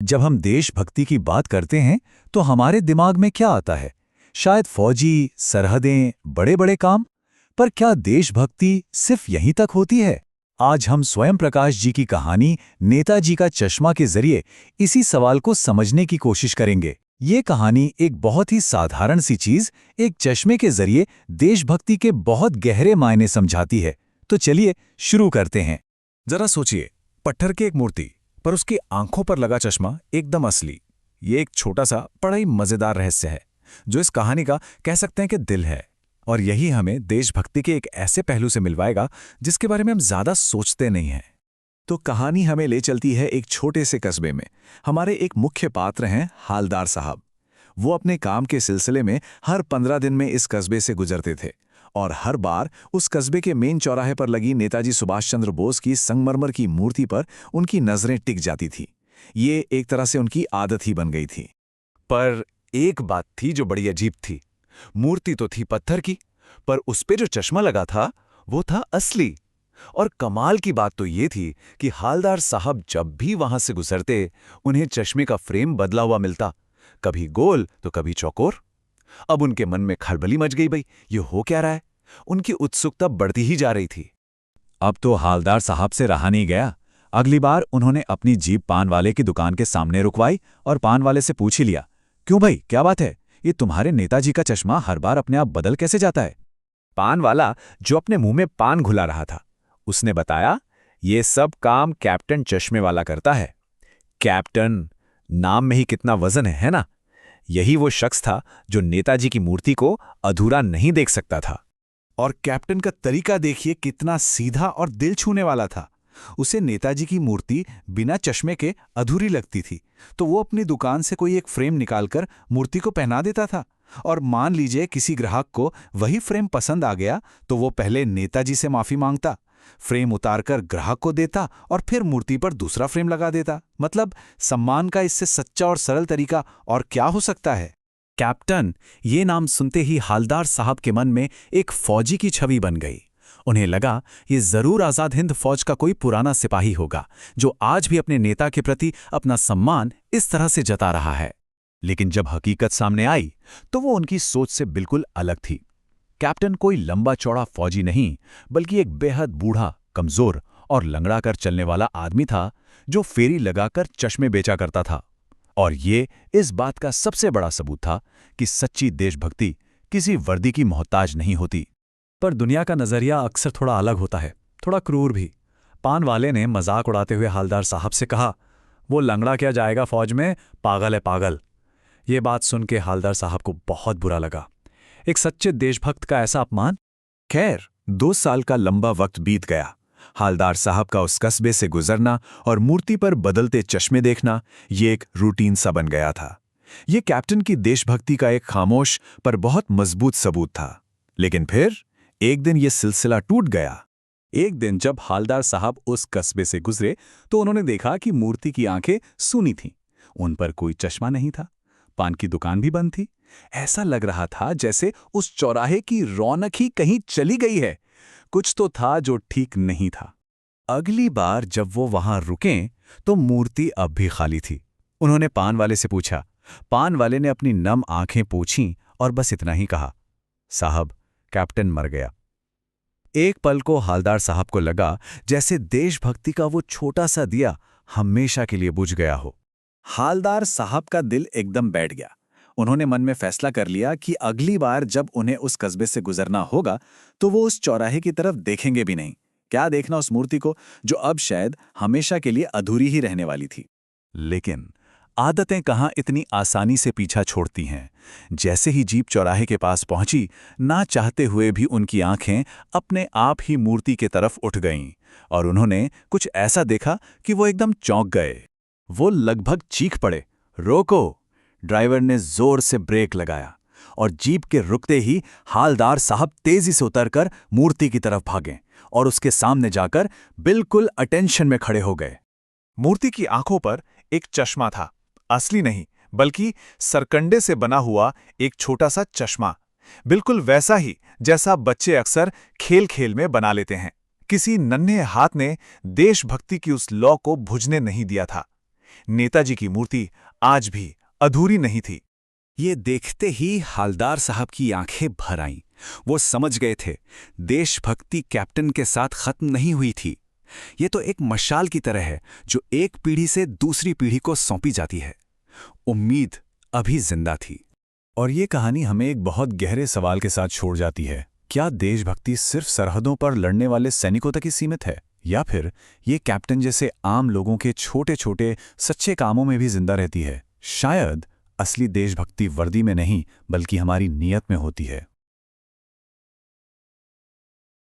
जब हम देशभक्ति की बात करते हैं तो हमारे दिमाग में क्या आता है? शायद फौजी, सरहदें, बड़े बड़े काम। पर क्या देशभक्ति सिर्फ यहीं तक होती है? आज हम स्वयं प्रकाश जी की कहानी नेताजी का चश्मा के जरिए इसी सवाल को समझने की कोशिश करेंगे। ये कहानी एक बहुत ही साधारण सी चीज, एक चश्मे के जरिए देशभक्ति के बहुत गहरे मायने समझाती है। तो चलिए शुरू करते हैं। जरा सोचिए, पत्थर की एक मूर्ति पर उसकी आंखों पर लगा चश्मा एकदम असली। ये एक छोटा सा बड़ा ही मजेदार रहस्य है जो इस कहानी का कह सकते हैं कि दिल है। और यही हमें देशभक्ति के एक ऐसे पहलू से मिलवाएगा जिसके बारे में हम ज्यादा सोचते नहीं हैं। तो कहानी हमें ले चलती है एक छोटे से कस्बे में। हमारे एक मुख्य पात्र हैं हालदार साहब। वो अपने काम के सिलसिले में हर 15 दिन में इस कस्बे से गुजरते थे और हर बार उस कस्बे के मेन चौराहे पर लगी नेताजी सुभाष चंद्र बोस की संगमरमर की मूर्ति पर उनकी नजरें टिक जाती थी। ये एक तरह से उनकी आदत ही बन गई थी। पर एक बात थी जो बड़ी अजीब थी। मूर्ति तो थी पत्थर की, पर उस पे जो चश्मा लगा था वो था असली। और कमाल की बात तो ये थी कि हालदार साहब जब भी वहां से गुजरते उन्हें चश्मे का फ्रेम बदला हुआ मिलता, कभी गोल तो कभी चौकोर। अब उनके मन में खलबली मच गई। भाई, ये हो क्या रहा है? उनकी उत्सुकता बढ़ती ही जा रही थी। अब तो हालदार साहब से रहा नहीं गया। अगली बार उन्होंने अपनी जीप पान वाले की दुकान के सामने रुकवाई और पान वाले से पूछ ही लिया, क्यों भाई, क्या बात है? ये तुम्हारे नेताजी का चश्मा हर बार अपने आप बदल कैसे जाता है? पान वाला, जो अपने मुंह में पान घुला रहा था, उसने बताया, ये सब काम कैप्टन चश्मे वाला करता है। कैप्टन, नाम में ही कितना वजन है ना? यही वो शख्स था जो नेताजी की मूर्ति को अधूरा नहीं देख सकता था। और कैप्टन का तरीका देखिए, कितना सीधा और दिल छूने वाला था। उसे नेताजी की मूर्ति बिना चश्मे के अधूरी लगती थी, तो वो अपनी दुकान से कोई एक फ्रेम निकालकर मूर्ति को पहना देता था। और मान लीजिए किसी ग्राहक को वही फ्रेम पसंद आ गया तो वो पहले नेताजी से माफी मांगता, फ्रेम उतारकर ग्राहक को देता और फिर मूर्ति पर दूसरा फ्रेम लगा देता। मतलब सम्मान का इससे सच्चा और सरल तरीका और क्या हो सकता है? कैप्टन, ये नाम सुनते ही हालदार साहब के मन में एक फौजी की छवि बन गई। उन्हें लगा ये जरूर आजाद हिंद फौज का कोई पुराना सिपाही होगा जो आज भी अपने नेता के प्रति अपना सम्मान इस तरह से जता रहा है। लेकिन जब हकीकत सामने आई तो वो उनकी सोच से बिल्कुल अलग थी। कैप्टन कोई लंबा चौड़ा फौजी नहीं, बल्कि एक बेहद बूढ़ा, कमजोर और लंगड़ा कर चलने वाला आदमी था जो फेरी लगाकर चश्मे बेचा करता था। और ये इस बात का सबसे बड़ा सबूत था कि सच्ची देशभक्ति किसी वर्दी की मोहताज नहीं होती। पर दुनिया का नजरिया अक्सर थोड़ा अलग होता है, थोड़ा क्रूर भी। पान वाले ने मजाक उड़ाते हुए हालदार साहब से कहा, वो लंगड़ा क्या जाएगा फौज में, पागल है पागल। ये बात सुन के हालदार साहब को बहुत बुरा लगा। एक सच्चे देशभक्त का ऐसा अपमान। खैर, 2 साल का लंबा वक्त बीत गया। हालदार साहब का उस कस्बे से गुजरना और मूर्ति पर बदलते चश्मे देखना, ये एक रूटीन सा बन गया था। ये कैप्टन की देशभक्ति का एक खामोश पर बहुत मजबूत सबूत था। लेकिन फिर एक दिन ये सिलसिला टूट गया। एक दिन जब हालदार साहब उस कस्बे से गुजरे तो उन्होंने देखा कि मूर्ति की आंखें सूनी थीं। उन पर कोई चश्मा नहीं था। पान की दुकान भी बंद थी। ऐसा लग रहा था जैसे उस चौराहे की रौनक ही कहीं चली गई है। कुछ तो था जो ठीक नहीं था। अगली बार जब वो वहां रुके तो मूर्ति अब भी खाली थी। उन्होंने पान वाले से पूछा। पान वाले ने अपनी नम आंखें पोंछीं और बस इतना ही कहा, साहब, कैप्टन मर गया। एक पल को हालदार साहब को लगा जैसे देशभक्ति का वो छोटा सा दिया हमेशा के लिए बुझ गया हो। हालदार साहब का दिल एकदम बैठ गया। उन्होंने मन में फैसला कर लिया कि अगली बार जब उन्हें उस कस्बे से गुजरना होगा तो वो उस चौराहे की तरफ देखेंगे भी नहीं। क्या देखना उस मूर्ति को जो अब शायद हमेशा के लिए अधूरी ही रहने वाली थी। लेकिन आदतें कहाँ इतनी आसानी से पीछा छोड़ती हैं। जैसे ही जीप चौराहे के पास पहुंची, ना चाहते हुए भी उनकी आंखें अपने आप ही मूर्ति के तरफ उठ गईं और उन्होंने कुछ ऐसा देखा कि वो एकदम चौंक गए। वो लगभग चीख पड़े, रोको! ड्राइवर ने जोर से ब्रेक लगाया और जीप के रुकते ही हालदार साहब तेजी से उतरकर मूर्ति की तरफ भागे और उसके सामने जाकर बिल्कुल अटेंशन में खड़े हो गए। मूर्ति की आंखों पर एक चश्मा था, असली नहीं बल्कि सरकंडे से बना हुआ एक छोटा सा चश्मा, बिल्कुल वैसा ही जैसा बच्चे अक्सर खेल खेल में बना लेते हैं। किसी नन्हे हाथ ने देशभक्ति की उस लौ को बुझने नहीं दिया था। नेताजी की मूर्ति आज भी अधूरी नहीं थी। ये देखते ही हालदार साहब की आंखें भर आईं। वो समझ गए थे, देशभक्ति कैप्टन के साथ खत्म नहीं हुई थी। ये तो एक मशाल की तरह है जो एक पीढ़ी से दूसरी पीढ़ी को सौंपी जाती है। उम्मीद अभी जिंदा थी। और ये कहानी हमें एक बहुत गहरे सवाल के साथ छोड़ जाती है। क्या देशभक्ति सिर्फ सरहदों पर लड़ने वाले सैनिकों तक ही सीमित है, या फिर ये कैप्टन जैसे आम लोगों के छोटे छोटे सच्चे कामों में भी जिंदा रहती है? शायद असली देशभक्ति वर्दी में नहीं, बल्कि हमारी नीयत में होती है।